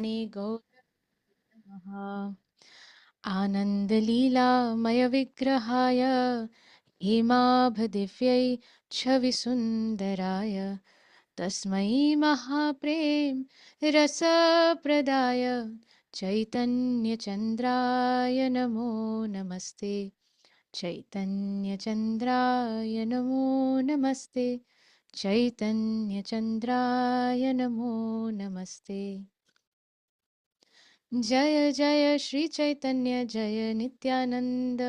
Gauraha Anandalila Maya Vigrahaya Himabhadivyai Chavisundaraya Tasmai Mahaprem Rasa Pradaya Chaitanya Chandraya Namo Namaste Chaitanya Chandraya Namo Namaste Chaitanya Chandraya Namo Namaste जय जय श्री चैतन्य जय नित्यानंद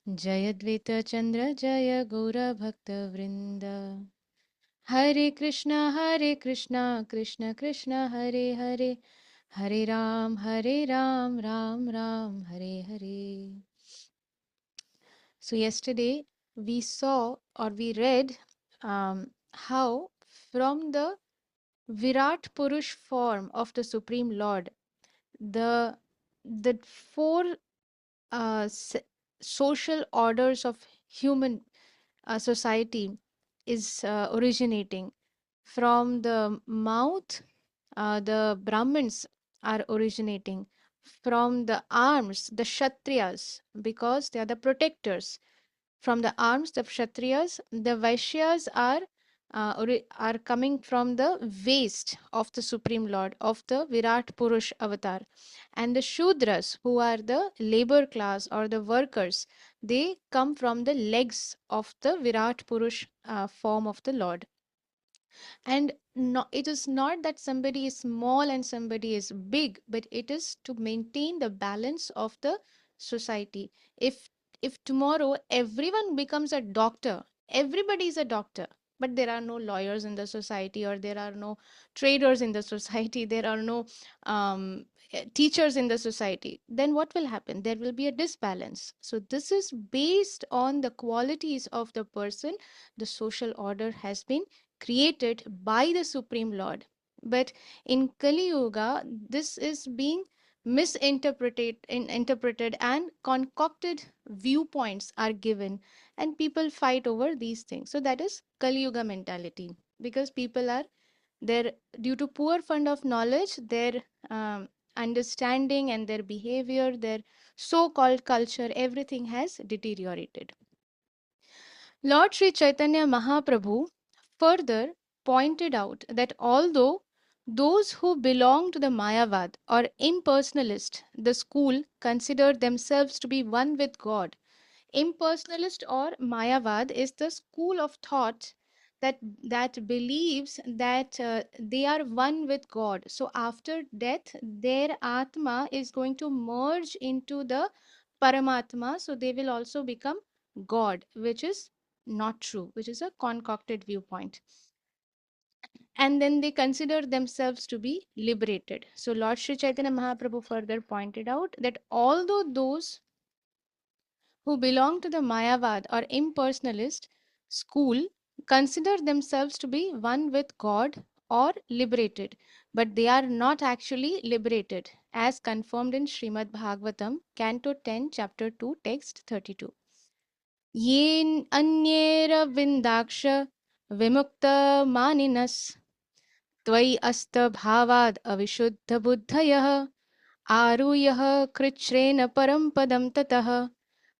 जय द्वैत चंद्र जय गौर भक्त वृंद हरे Krishna Krishna Krishna Hare Hare Hare Ram Ram Ram Hare Hare. So yesterday we saw or we read how from the Virat Purush form of the Supreme Lord, the four social orders of human society is originating from the mouth. The Brahmins are originating from the arms, the Kshatriyas, because they are the protectors. From the arms, the Kshatriyas, the Vaishyas are coming from the waist of the Supreme Lord, of the Virat Purush avatar. And the Shudras, who are the labor class or the workers, they come from the legs of the Virat Purush form of the Lord. And no, it is not that somebody is small and somebody is big, but it is to maintain the balance of the society. If tomorrow everyone becomes a doctor, everybody is a doctor, but there are no lawyers in the society, or there are no traders in the society, there are no teachers in the society, then what will happen? There will be a disbalance. So this is based on the qualities of the person. The social order has been created by the Supreme Lord. But in Kali Yuga, this is being interpreted, and concocted viewpoints are given, and people fight over these things. So that is Kali Yuga mentality, because people are there due to poor fund of knowledge, their understanding and their behavior, their so-called culture, everything has deteriorated. Lord Sri Chaitanya Mahaprabhu further pointed out that although those who belong to the Mayavad or impersonalist, the school, consider themselves to be one with God. Impersonalist or Mayavad is the school of thought that believes that they are one with God. So after death, their Atma is going to merge into the Paramatma. So they will also become God, which is not true, which is a concocted viewpoint. And then they consider themselves to be liberated. So Lord Sri Chaitanya Mahaprabhu further pointed out that although those who belong to the Mayavad or impersonalist school consider themselves to be one with God or liberated, but they are not actually liberated, as confirmed in Srimad Bhagavatam, Canto 10, Chapter 2, Text 32. Yen anyera vindaksha vimukta maninas त्वयि अस्तभावाद् अविशुद्धबुद्धयः आरुह्य कृच्छ्रेण परं पदं ततः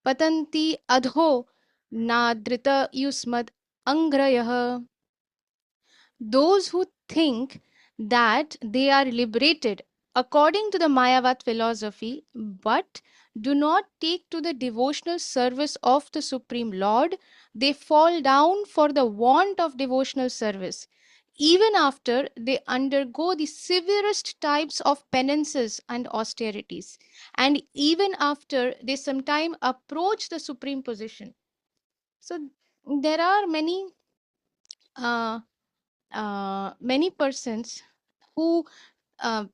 पतन्ति अधो नादृतयुष्मद् अंघ्रयः. Those who think that they are liberated according to the Mayavad philosophy, but do not take to the devotional service of the Supreme Lord, they fall down for the want of devotional service, even after they undergo the severest types of penances and austerities, and even after they sometime approach the supreme position. So there are uh, many persons who, uh,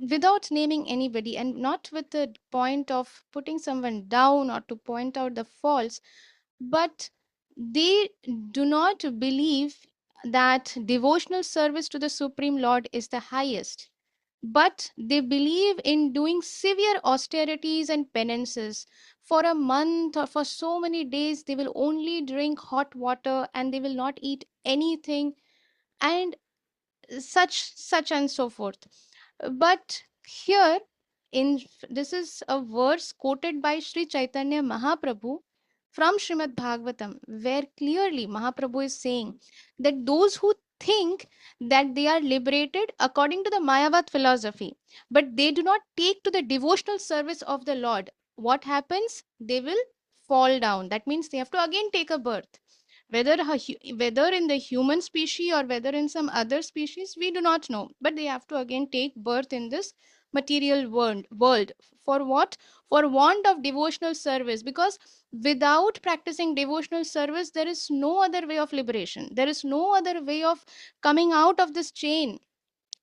without naming anybody and not with the point of putting someone down or to point out the faults, but they do not believe that devotional service to the Supreme Lord is the highest. But they believe in doing severe austerities and penances. For a month or for so many days, they will only drink hot water and they will not eat anything, and such and so forth. But here, in this is a verse quoted by Sri Chaitanya Mahaprabhu from Srimad Bhagavatam, where clearly Mahaprabhu is saying that those who think that they are liberated according to the Mayavad philosophy, but they do not take to the devotional service of the Lord, what happens? They will fall down. That means they have to again take a birth. Whether in the human species or whether in some other species, we do not know, but they have to again take birth in this material world. For what? For want of devotional service, because without practicing devotional service there is no other way of liberation, there is no other way of coming out of this chain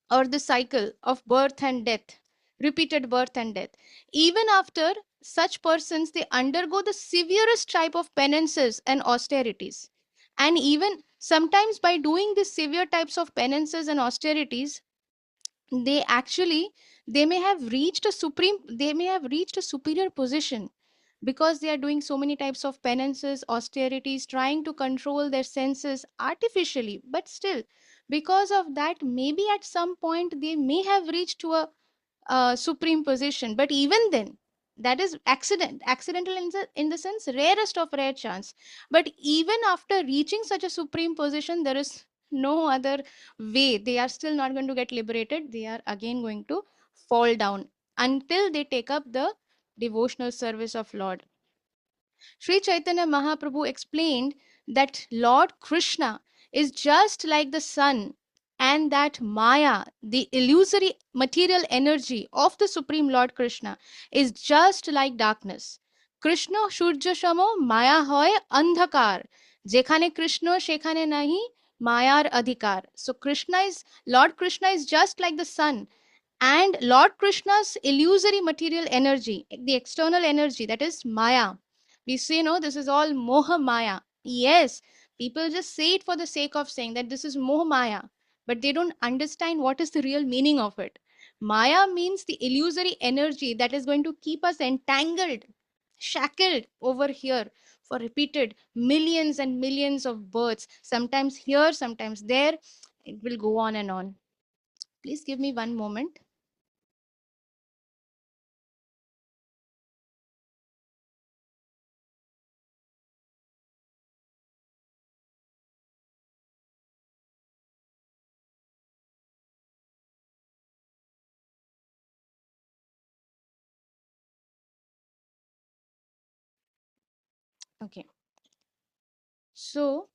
or the cycle of birth and death, repeated birth and death. Even after such persons, they undergo the severest type of penances and austerities. And even sometimes by doing these severe types of penances and austerities, they actually they may have reached a superior position, because they are doing so many types of penances, austerities, trying to control their senses artificially. But still, because of that, maybe at some point they may have reached to a supreme position. But even then, that is accidental in the sense rarest of rare chance. But even after reaching such a supreme position, there is no other way. They are still not going to get liberated. They are again going to fall down until they take up the devotional service of Lord. Sri Chaitanya Mahaprabhu explained that Lord Krishna is just like the sun, and that Maya, the illusory material energy of the Supreme Lord Krishna, is just like darkness. Krishna Shurja Shamo Maya hoy andhakar. Jekhane Krishna shekhane nahi Mayar adhikar. So Lord Krishna is just like the sun, and Lord Krishna's illusory material energy, the external energy, that is Maya. We say, no, this is all Moha Maya. Yes, people just say it for the sake of saying that this is Moha Maya, but they don't understand what is the real meaning of it. Maya means the illusory energy that is going to keep us entangled, shackled over here for repeated millions and millions of births, sometimes here, sometimes there. It will go on and on. Please give me one moment. Okay. So,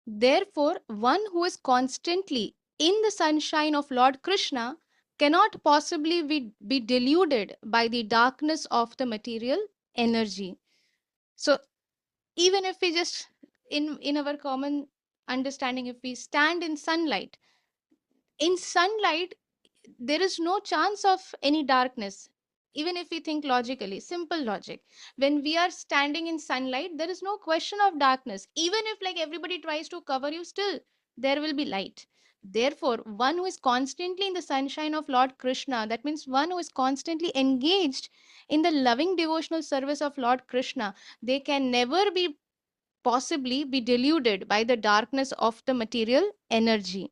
therefore, one who is constantly in the sunshine of Lord Krishna cannot possibly be deluded by the darkness of the material energy. So, even if we just, in our common understanding, if we stand in sunlight, there is no chance of any darkness. Even if we think logically, simple logic, when we are standing in sunlight, there is no question of darkness. Even if like everybody tries to cover you, still there will be light. Therefore, one who is constantly in the sunshine of Lord Krishna, that means one who is constantly engaged in the loving devotional service of Lord Krishna, they can never be possibly be deluded by the darkness of the material energy.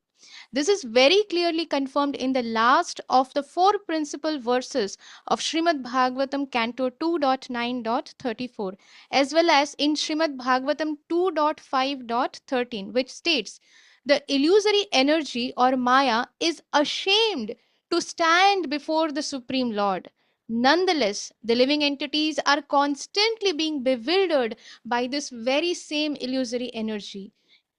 This is very clearly confirmed in the last of the four principal verses of Srimad Bhagavatam Canto 2.9.34, as well as in Srimad Bhagavatam 2.5.13, which states, the illusory energy or Maya is ashamed to stand before the Supreme Lord. Nonetheless, the living entities are constantly being bewildered by this very same illusory energy.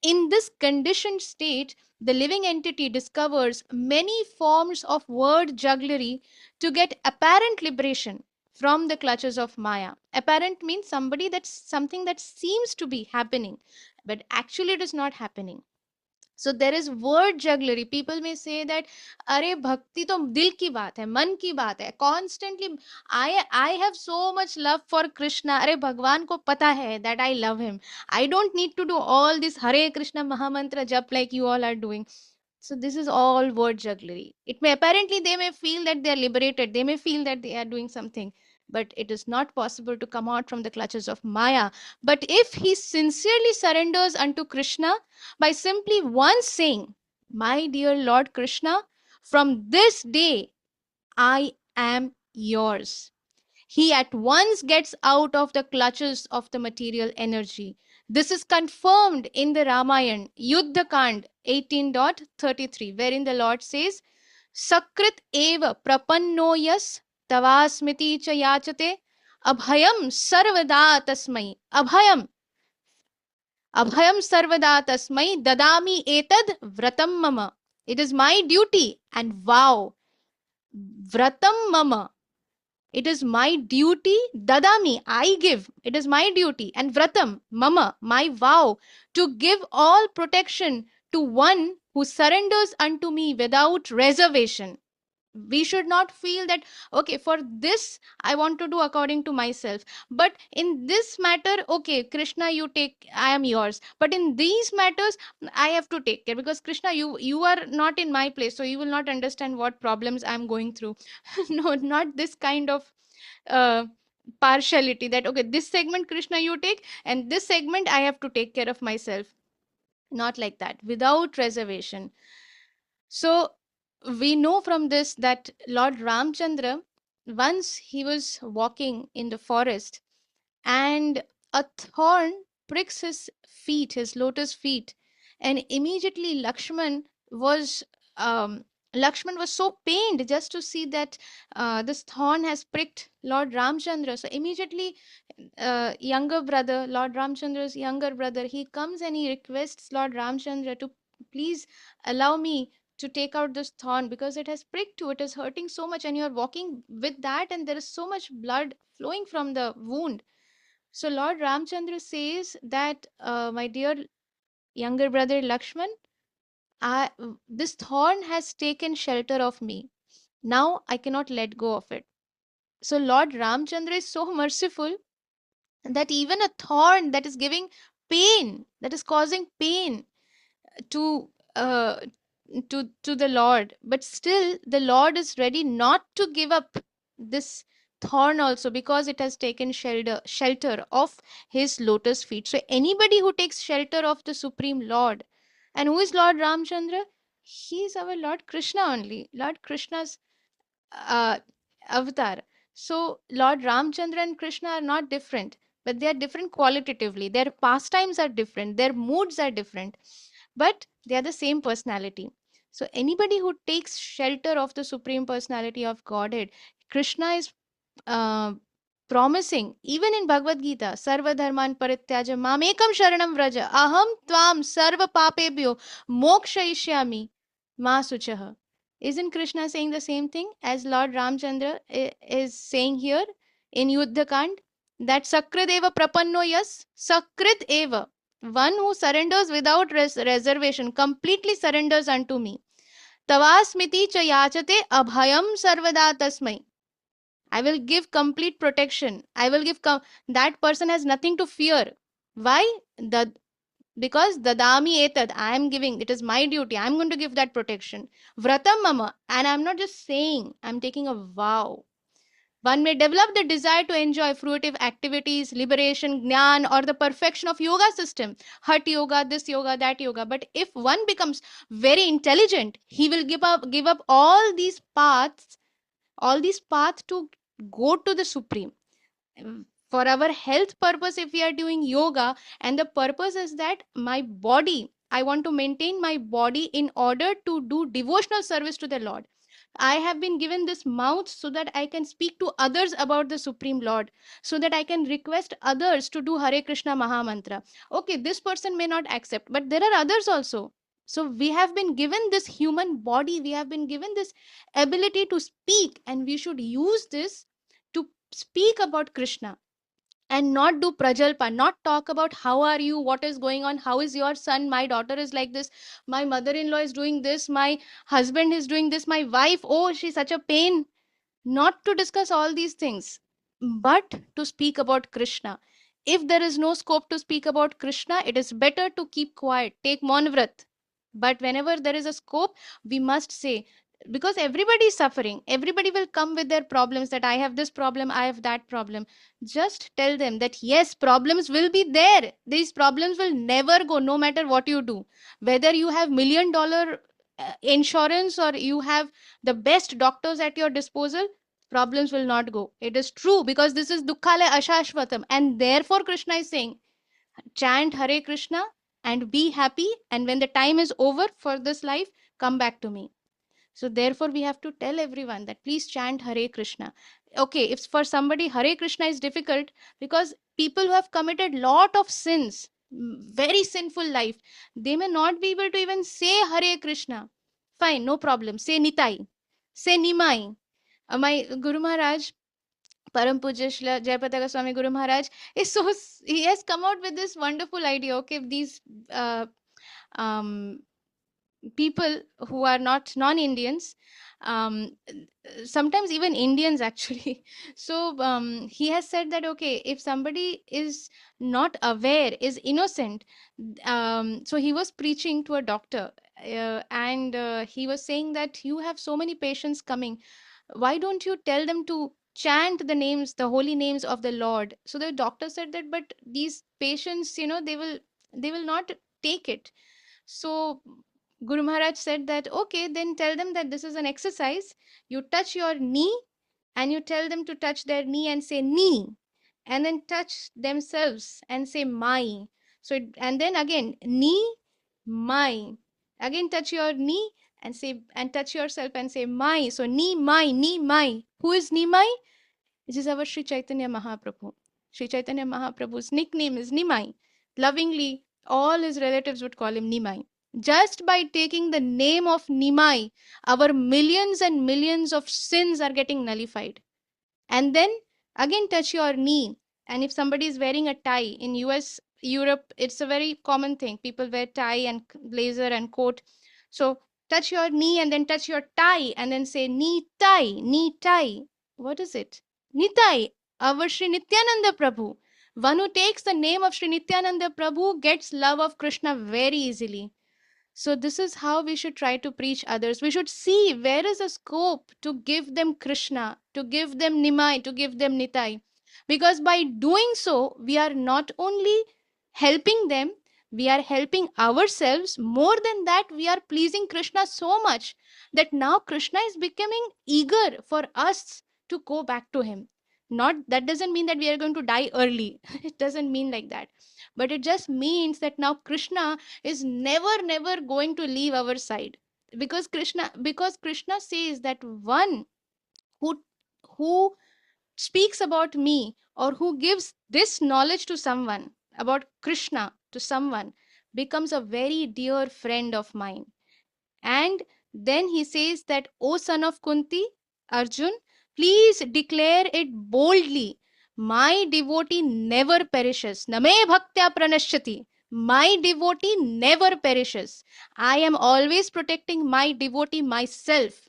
In this conditioned state, the living entity discovers many forms of word jugglery to get apparent liberation from the clutches of Maya. Apparent means something that seems to be happening, but actually it is not happening. So there is word jugglery. People may say that अरे भक्ति तो दिल की बात है, मन की बात है. Constantly I have so much love for Krishna. अरे भगवान को पता है that I love him. I don't need to do all this Hare Krishna Mahamantra jap like you all are doing. So this is all word jugglery. It may apparently they may feel that they are liberated. They may feel that they are doing something, but it is not possible to come out from the clutches of Maya. But if he sincerely surrenders unto Krishna by simply once saying, my dear Lord Krishna, From this day, I am yours. He at once gets out of the clutches of the material energy. This is confirmed in the Ramayana, Yuddha Kand 18.33, wherein the Lord says, Sakrit eva prapanno yas tavasmiti cha yachate abhayam sarvada tasmai. Abhayam sarvada tasmai dadami etad vratam mama. It is my duty and vow. Vratam mama. It is my duty, dadami, I give. It is my duty. And vratam, mama, my vow, to give all protection to one who surrenders unto me without reservation. We should not feel that, okay, for this, I want to do according to myself. But in this matter, okay, Krishna, you take, I am yours. But in these matters, I have to take care because Krishna, you are not in my place. So you will not understand what problems I'm going through. No, not this kind of uh, partiality that okay, this segment Krishna you take and this segment I have to take care of myself. Not like that, without reservation. So we know from this that Lord Ramchandra, once he was walking in the forest and a thorn pricks his feet, his lotus feet, and immediately was um, Lakshman was so pained just to see that this thorn has pricked Lord Ramchandra. So immediately, younger brother, Lord Ramchandra's younger brother, he comes and he requests Lord Ramchandra to please allow me to take out this thorn because it has pricked you, it is hurting so much, and you are walking with that, and there is so much blood flowing from the wound. So Lord Ramchandra says that, my dear younger brother Lakshman, I, this thorn has taken shelter of me. Now I cannot let go of it. So Lord Ramchandra is so merciful that even a thorn that is giving pain, that is causing pain to uh, to the Lord, but still the Lord is ready not to give up this thorn also because it has taken shelter of his lotus feet. So anybody who takes shelter of the Supreme Lord, and who is Lord Ramchandra? He is our Lord Krishna only. Lord Krishna's uh, avatar. So Lord Ramchandra and Krishna are not different, but they are different qualitatively. Their pastimes are different, their moods are different, but they are the same personality. So anybody who takes shelter of the Supreme Personality of Godhead, Krishna is uh, promising, even in Bhagavad Gita, Sarva Dharman Parityaja Mamekam Sharanam Vraja Aham Tvam Sarva Papebhyo Mokshayishyami Ma Suchaha. Isn't Krishna saying the same thing as Lord Ramchandra is saying here in Yuddha Kand? That Sakrit Eva Prapanno Yas, Sakrit Eva, one who surrenders without reservation, completely surrenders unto me. Tavasmiti cha yachate abhayam sarvada tasmai. I will give complete protection. I will give that person has nothing to fear. Why? Because dadami etad, I am giving. It is my duty. I am going to give that protection. Vratam mama, and I am not just saying. I am taking a vow. One may develop the desire to enjoy fruitive activities, liberation, jnana, or the perfection of yoga system, Hatha yoga, this yoga, that yoga. But if one becomes very intelligent, he will give up all these paths to go to the Supreme. For our health purpose, if we are doing yoga, and the purpose is that my body, I want to maintain my body in order to do devotional service to the Lord. I have been given this mouth so that I can speak to others about the Supreme Lord, so that I can request others to do Hare Krishna Maha Mantra. Okay, this person may not accept, but there are others also. So we have been given this human body, we have been given this ability to speak, and we should use this to speak about Krishna and not do prajalpa, not talk about how are you, what is going on, how is your son, my daughter is like this, my mother-in-law is doing this, my husband is doing this, my wife, oh, she's such a pain. Not to discuss all these things, but to speak about Krishna. If there is no scope to speak about Krishna, it is better to keep quiet, take Maunavrat. But whenever there is a scope, we must say, because everybody is suffering, everybody will come with their problems, that I have this problem, I have that problem. Just tell them that yes, problems will be there. These problems will never go, no matter what you do. Whether you have $1 million insurance or you have the best doctors at your disposal, problems will not go. It is true, because this is dukkhale ashashvatam, and therefore Krishna is saying, chant Hare Krishna and be happy, and when the time is over for this life, come back to me. So therefore we have to tell everyone that please chant Hare Krishna. Okay, if for somebody Hare Krishna is difficult, because people who have committed lot of sins, very sinful life, they may not be able to even say Hare Krishna. Fine, no problem. Say Nitai, say Nimai. My Guru Maharaj, Param Pujya Srila Jayapataka Swami Guru Maharaj, is so, he has come out with this wonderful idea. Okay, these uh, um, people who are not non-Indians, um, sometimes even Indians actually. So he has said that okay, if somebody is not aware, is innocent, so he was preaching to a doctor, and he was saying that you have so many patients coming, why don't you tell them to chant the names, the holy names of the Lord? So the doctor said that, but these patients, they will not take it. So Guru Maharaj said that, okay, then tell them that this is an exercise. You touch your knee and you tell them to touch their knee and say knee, and then touch themselves and say my. So, and then again, knee, my. Again, touch your knee and say, and touch yourself and say my. So, knee, my, knee, my. Who is Nimai? This is our Sri Chaitanya Mahaprabhu. Sri Chaitanya Mahaprabhu's nickname is Nimai. Lovingly, all his relatives would call him Nimai. Just by taking the name of Nimai, our millions and millions of sins are getting nullified. And then again, touch your knee. And if somebody is wearing a tie, in US, Europe, it's a very common thing. People wear tie and blazer and coat. So touch your knee and then touch your tie and then say knee tie, knee tie. What is it? Nitai, our Sri Nityananda Prabhu. One who takes the name of Sri Nityananda Prabhu gets love of Krishna very easily. So this is how we should try to preach others. We should see where is a scope to give them Krishna, to give them Nimai, to give them Nitai. Because by doing so, we are not only helping them, we are helping ourselves. More than that, we are pleasing Krishna so much that now Krishna is becoming eager for us to go back to him. Not that doesn't mean that we are going to die early. It doesn't mean like that. But it just means that now Krishna is never going to leave our side, because Krishna says that one who who speaks about me, or who gives this knowledge to someone about Krishna to someone, becomes a very dear friend of mine. And then he says that, O son of Kunti, Arjun, please declare it boldly. My devotee never perishes. Name bhaktya pranashyati. My devotee never perishes. I am always protecting my devotee myself.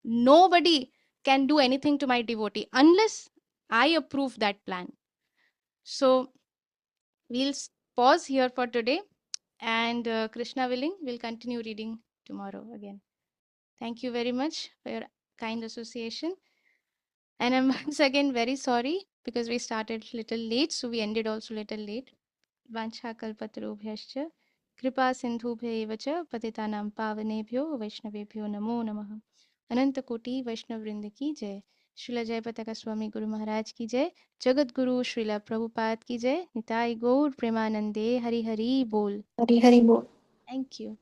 Nobody can do anything to my devotee unless I approve that plan. So we'll pause here for today, and Krishna willing, we'll continue reading tomorrow again. Thank you very much for your kind association. And I'm once again very sorry because we started little late, so we ended also little late. Vancha kalpatarubhyascha kripa sindhubhya eva cha patitanam pavanebhyo vaishnavebhyo namo namah. अनंत कोटि वैष्णव वृंद की जय. श्रीला जयपताका स्वामी गुरु महाराज की जय. जगत गुरु श्रीला प्रभुपाद की जय. निताई गौर प्रेमानंदे हरि हरि बोल. हरि हरि बोल. Thank you.